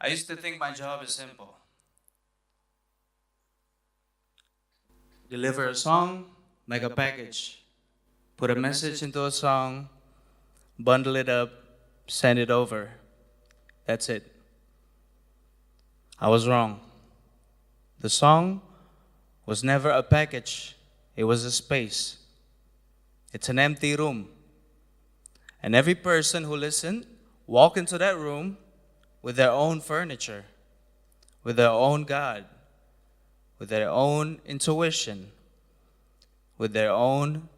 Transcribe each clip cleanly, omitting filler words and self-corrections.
I used to think my job is simple: deliver a song, make a package, put a message into a song, bundle it up, send it over. That's it. I was wrong. The song was never a package, it was a space. It's an empty room. And every person who listened walked into that room with their own furniture, with their own God, with their own intuition, with their own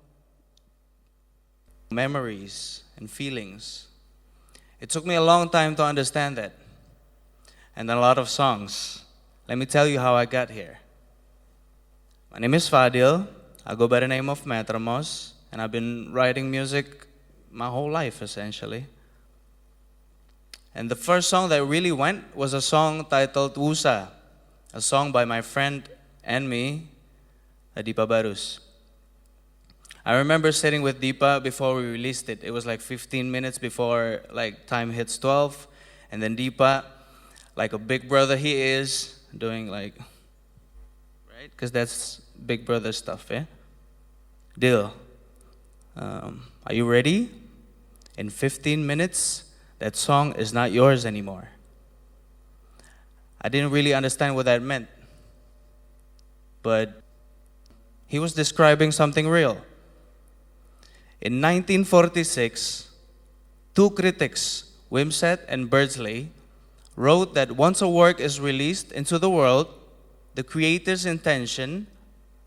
memories and feelings. It took me a long time to understand that, and a lot of songs. Let me tell you how I got here. My name is Fadil. I go by the name of Metramos, and I've been writing music my whole life essentially. And the first song that really went was a song titled Wusa, a song by my friend and me, Adipa Barus. I remember sitting with Deepa before we released it. It was like 15 minutes before like time hits 12, and then Deepa, like a big brother he is, doing like, right? Because that's big brother stuff, eh? Deal. Are you ready? In 15 minutes, that song is not yours anymore. I didn't really understand what that meant, but he was describing something real. In 1946, two critics, Wimsett and Birdsley, wrote that once a work is released into the world, the creator's intention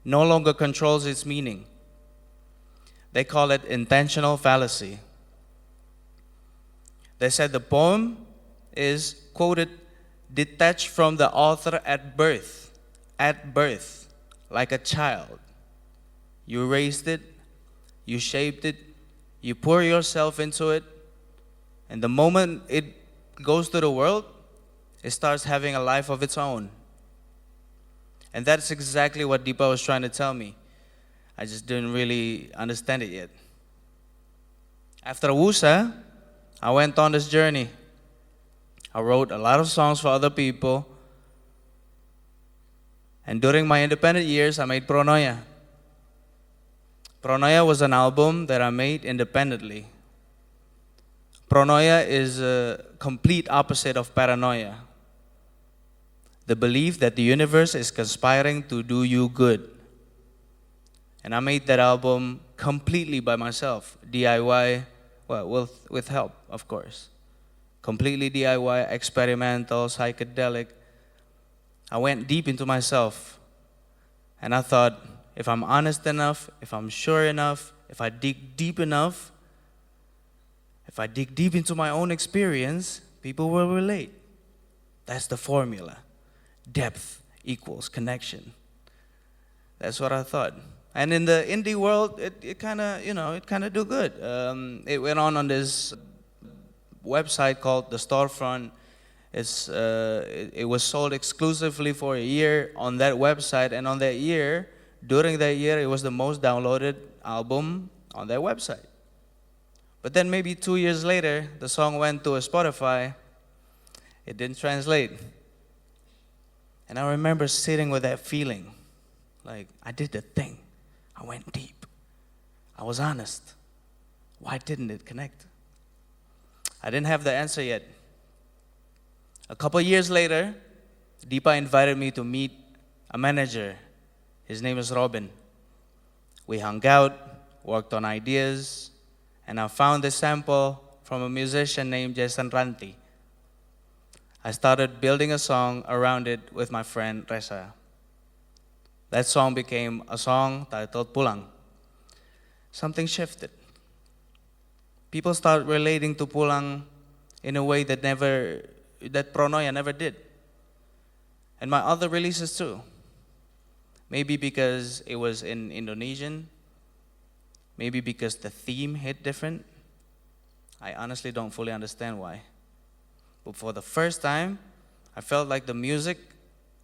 no longer controls its meaning. They call it intentional fallacy. They said the poem is, quoted, detached from the author at birth, like a child. You raised it, you shaped it, you pour yourself into it, and the moment it goes to the world, it starts having a life of its own. And that's exactly what Deepa was trying to tell me. I just didn't really understand it yet. After Wusa, I went on this journey. I wrote a lot of songs for other people. And during my independent years, I made Pronoya. Pronoya was an album that I made independently. Pronoya is a complete opposite of paranoia. The belief that the universe is conspiring to do you good. And I made that album completely by myself, DIY, well, with help, of course. Completely DIY, experimental, psychedelic. I went deep into myself. And I thought, if I'm honest enough, if I'm sure enough, if I dig deep enough, if I dig deep into my own experience, people will relate. That's the formula. Depth equals connection. That's what I thought. And in the indie world, it kind of do good. It went on this website called The Storefront. It was sold exclusively for a year on that website, and during that year, it was the most downloaded album on that website. But then maybe 2 years later, the song went to a Spotify. It didn't translate. And I remember sitting with that feeling, like I did the thing. I went deep. I was honest. Why didn't it connect? I didn't have the answer yet. A couple years later, Deepa invited me to meet a manager. His name is Robin. We hung out, worked on ideas, and I found this sample from a musician named Jason Ranti. I started building a song around it with my friend Reza. That song became a song titled Pulang. Something shifted. People started relating to Pulang in a way that Pronoya never did. And my other releases too. Maybe because it was in Indonesian. Maybe because the theme hit different. I honestly don't fully understand why. But for the first time, I felt like the music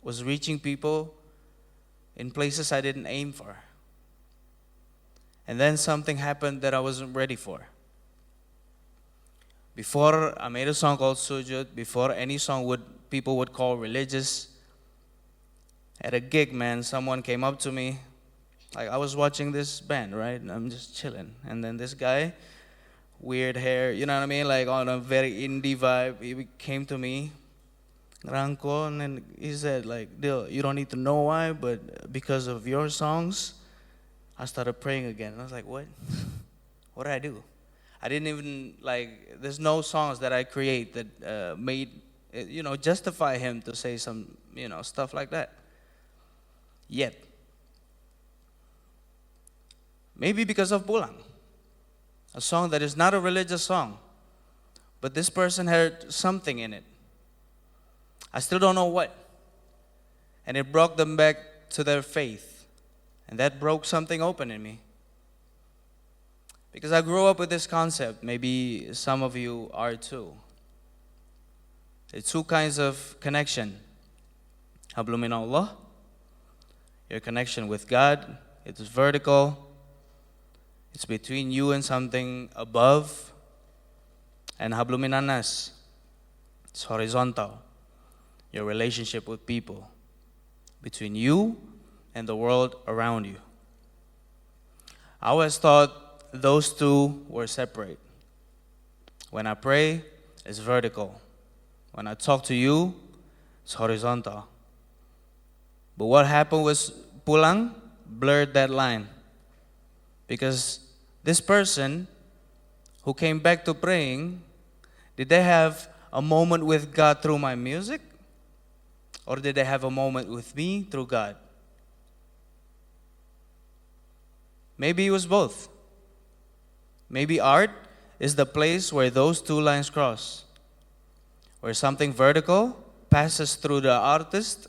was reaching people in places I didn't aim for. And then something happened that I wasn't ready for. Before I made a song called Sujud, before any song people would call religious, at a gig, man, someone came up to me. Like, I was watching this band, right? And I'm just chilling. And then this guy, weird hair, you know what I mean? Like on a very indie vibe, he came to me, Ranko, and then he said, like, Dil, you don't need to know why, but because of your songs, I started praying again. And I was like, what? What did I do? I didn't even, like, there's no songs that I create that made, justify him to say some, stuff like that. Yet. Maybe because of Pulang, a song that is not a religious song, but this person heard something in it. I still don't know what. And it brought them back to their faith. And that broke something open in me. Because I grew up with this concept, maybe some of you are too. It's two kinds of connection. Hablum min Allah, your connection with God, it is vertical. It's between you and something above. And hablum minan nas, it's horizontal. Your relationship with people, between you and the world around you. I always thought those two were separate. When I pray, it's vertical. When I talk to you, it's horizontal. But what happened was Pulang blurred that line. Because this person who came back to praying, did they have a moment with God through my music? Or did they have a moment with me through God? Maybe it was both. Maybe art is the place where those two lines cross. Where something vertical passes through the artist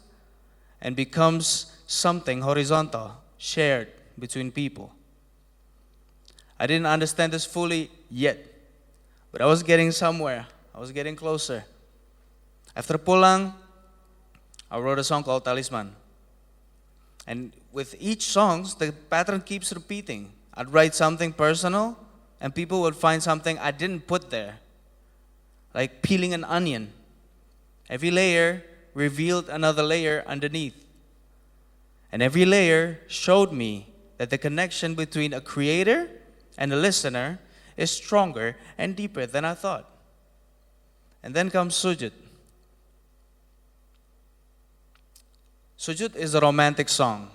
and becomes something horizontal, shared between people. I didn't understand this fully yet, but I was getting somewhere. I was getting closer. After Pulang, I wrote a song called Talisman. And with each song, the pattern keeps repeating. I'd write something personal, and people would find something I didn't put there. Like peeling an onion. Every layer revealed another layer underneath. And every layer showed me that the connection between a creator and a listener is stronger and deeper than I thought. And then comes Sujud. Sujud is a romantic song.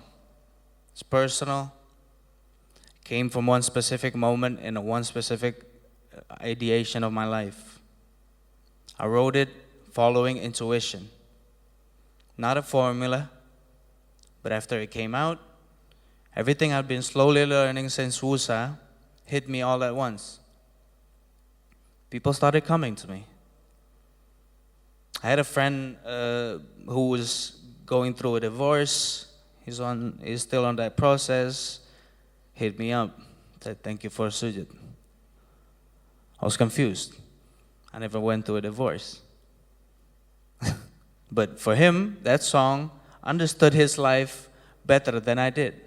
It's personal. Came from one specific moment in one specific ideation of my life. I wrote it following intuition. Not a formula, but after it came out, everything I've been slowly learning since Wusa hit me all at once. People started coming to me. I had a friend who was going through a divorce. He's still on that process. Hit me up. Said, thank you for Sujud. I was confused. I never went through a divorce. But for him, that song understood his life better than I did.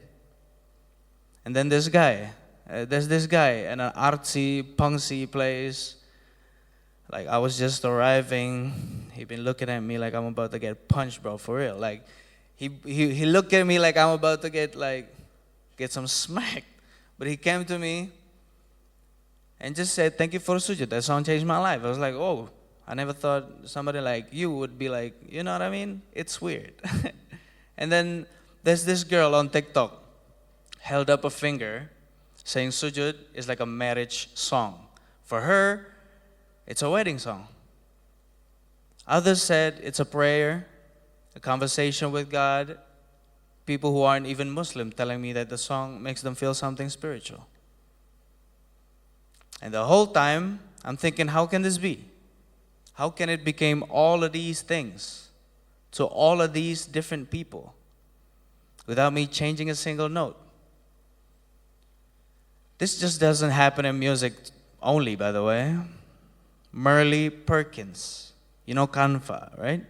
And then there's this guy in an artsy, punksy place. Like, I was just arriving. He been looking at me like I'm about to get punched, bro, for real. Like, he looked at me like I'm about to get some smack. But he came to me and just said, thank you for Sujud. That song changed my life. I was like, oh, I never thought somebody like you would be like, you know what I mean? It's weird. And then there's this girl on TikTok held up a finger saying Sujud is like a marriage song. For her, it's a wedding song. Others said it's a prayer, a conversation with God. People who aren't even Muslim telling me that the song makes them feel something spiritual. And the whole time, I'm thinking, how can this be? How can it become all of these things to all of these different people without me changing a single note? This just doesn't happen in music only, by the way. Merle Perkins, you know Canva, right?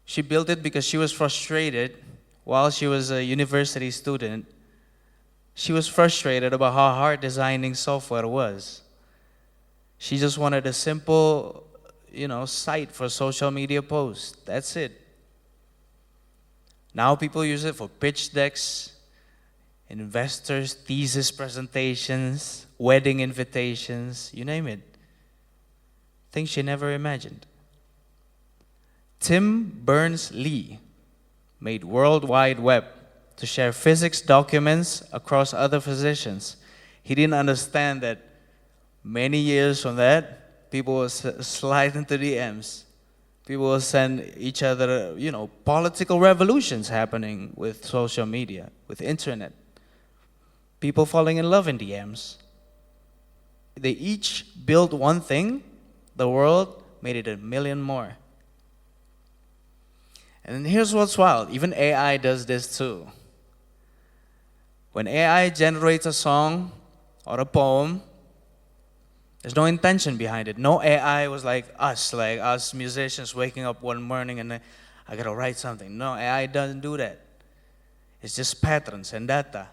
She built it because she was frustrated while she was a university student. She was frustrated about how hard designing software was. She just wanted a simple, site for social media posts. That's it. Now people use it for pitch decks, investors, thesis presentations, wedding invitations, you name it. Things she never imagined. Tim Berners-Lee made World Wide Web to share physics documents across other physicians. He didn't understand that many years from that, people will slide into DMs. People will send each other, political revolutions happening with social media, with internet. People falling in love in DMs. They each built one thing, the world made it a million more. And here's what's wild, even AI does this too. When AI generates a song or a poem, there's no intention behind it. No AI was like us musicians waking up one morning and I gotta write something. No, AI doesn't do that. It's just patterns and data.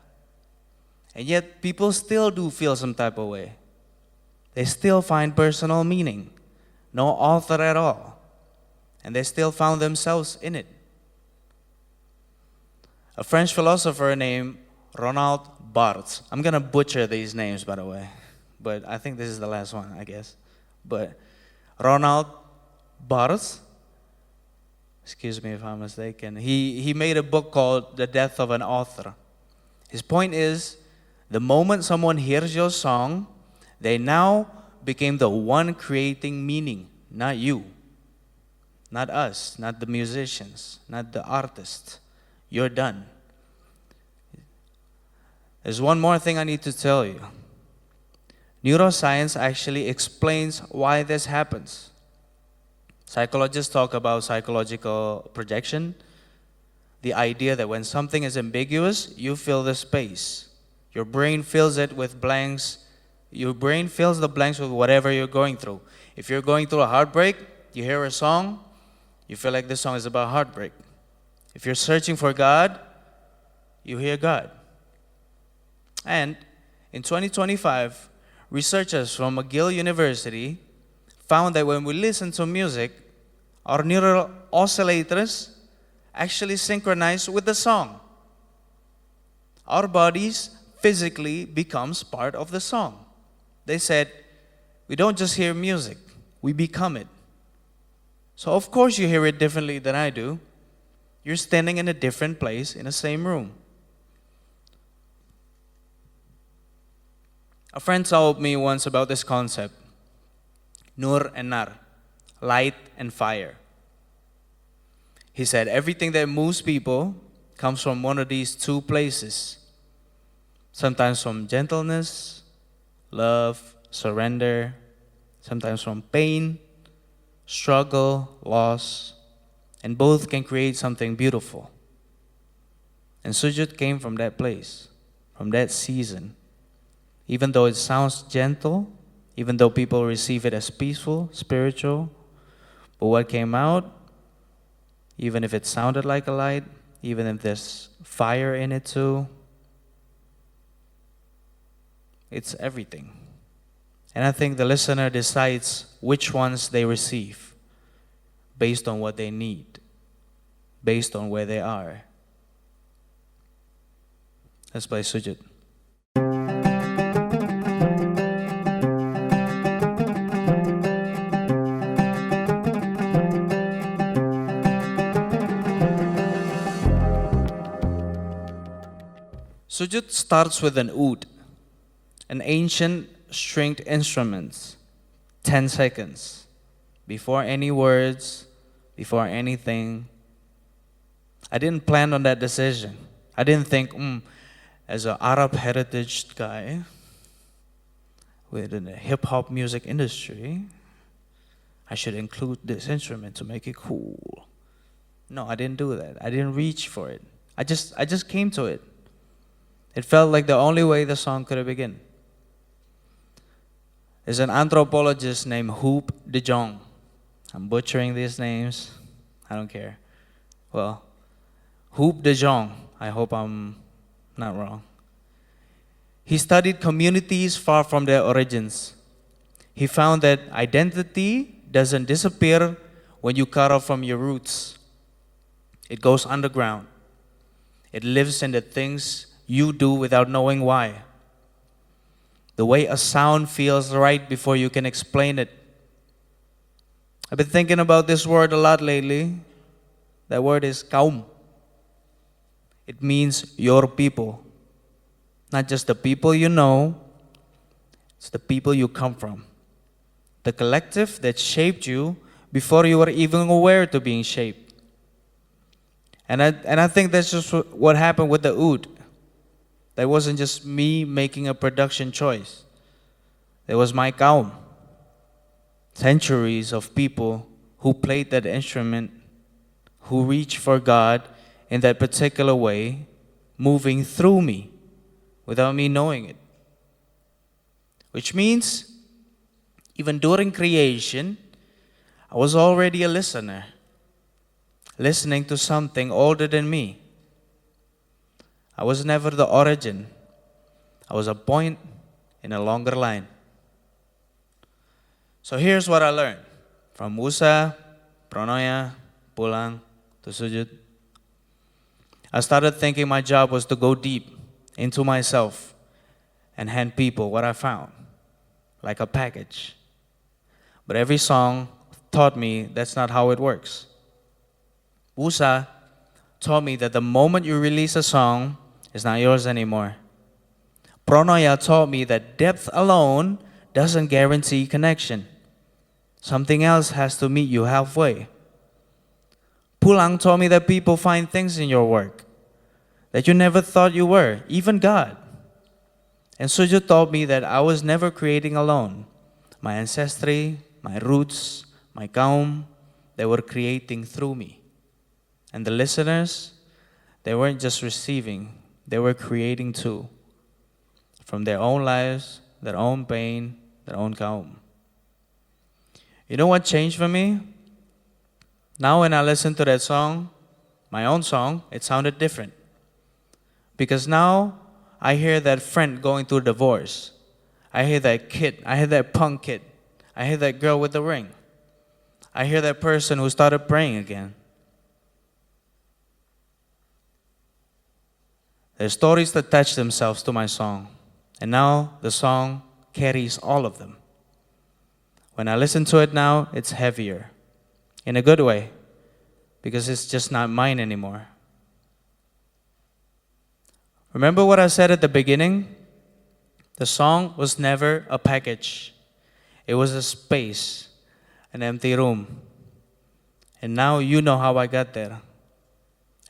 And yet people still do feel some type of way. They still find personal meaning. No author at all. And they still found themselves in it. A French philosopher named Ronald Barthes. I'm gonna butcher these names, by the way. But I think this is the last one, I guess. But Ronald Barthes, excuse me if I'm mistaken, he made a book called The Death of an Author. His point is, the moment someone hears your song, they now became the one creating meaning, not you, not us, not the musicians, not the artists. You're done. There's one more thing I need to tell you. Neuroscience actually explains why this happens. Psychologists talk about psychological projection, the idea that when something is ambiguous, you fill the space. Your brain fills it with blanks. Your brain fills the blanks with whatever you're going through. If you're going through a heartbreak, you hear a song, you feel like this song is about heartbreak. If you're searching for God, you hear God. And in 2025, researchers from McGill University found that when we listen to music, our neural oscillators actually synchronize with the song. Our bodies physically becomes part of the song. They said, we don't just hear music, we become it. So of course you hear it differently than I do. You're standing in a different place in the same room. A friend told me once about this concept, Nur and Nar, light and fire. He said everything that moves people comes from one of these two places. Sometimes from gentleness, love, surrender, sometimes from pain, struggle, loss, and both can create something beautiful. And Sujud came from that place, from that season. Even though it sounds gentle, even though people receive it as peaceful, spiritual, but what came out, even if it sounded like a light, even if there's fire in it too, it's everything. And I think the listener decides which ones they receive based on what they need, based on where they are. Let's play Sujud. Sujud starts with an oud, an ancient stringed instrument, 10 seconds, before any words, before anything. I didn't plan on that decision. I didn't think, as an Arab heritage guy within the hip-hop music industry, I should include this instrument to make it cool. No, I didn't do that. I didn't reach for it. I just came to it. It felt like the only way the song could have begun. There's an anthropologist named Hoop de Jong. I'm butchering these names. I don't care. Well, Hoop de Jong. I hope I'm not wrong. He studied communities far from their origins. He found that identity doesn't disappear when you cut off from your roots. It goes underground. It lives in the things you do without knowing why. The way a sound feels right before you can explain it. I've been thinking about this word a lot lately. That word is kaum. It means your people. Not just the people you know, it's the people you come from. The collective that shaped you before you were even aware to being shaped. And I think that's just what happened with the oud. That wasn't just me making a production choice. It was my kaum. Centuries of people who played that instrument, who reached for God in that particular way, moving through me without me knowing it. Which means, even during creation, I was already a listener, listening to something older than me. I was never the origin. I was a point in a longer line. So here's what I learned from Musa, Pronoya, Pulang, to Sujud. I started thinking my job was to go deep into myself and hand people what I found, like a package. But every song taught me that's not how it works. Musa taught me that the moment you release a song, it's not yours anymore. Pronoya taught me that depth alone doesn't guarantee connection. Something else has to meet you halfway. Pulang taught me that people find things in your work that you never thought you were, even God. And Sujud taught me that I was never creating alone. My ancestry, my roots, my kaum, they were creating through me. And the listeners, they weren't just receiving, they were creating too. From their own lives, their own pain, their own kaum. You know what changed for me? Now when I listen to that song, my own song, it sounded different. Because now I hear that friend going through divorce. I hear that kid, I hear that punk kid. I hear that girl with the ring. I hear that person who started praying again. There's stories that attach themselves to my song. And now the song carries all of them. When I listen to it now, it's heavier. In a good way. Because it's just not mine anymore. Remember what I said at the beginning? The song was never a package. It was a space, an empty room. And now you know how I got there.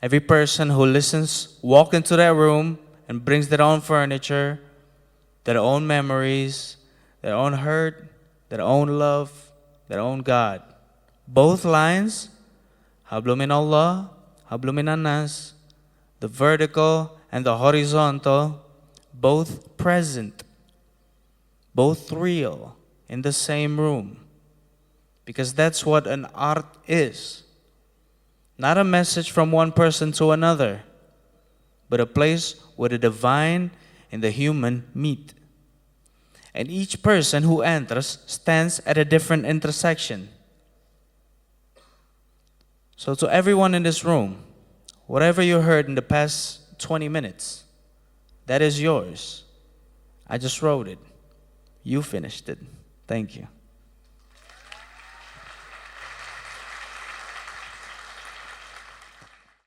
Every person who listens walks into that room and brings their own furniture, their own memories, their own hurt, their own love, their own God. Both lines, hablum min Allah, hablum min Nas, the vertical and the horizontal, both present, both real, in the same room. Because that's what an art is. Not a message from one person to another, but a place where the divine and the human meet. And each person who enters stands at a different intersection. So to everyone in this room, whatever you heard in the past 20 minutes, that is yours. I just wrote it. You finished it. Thank you.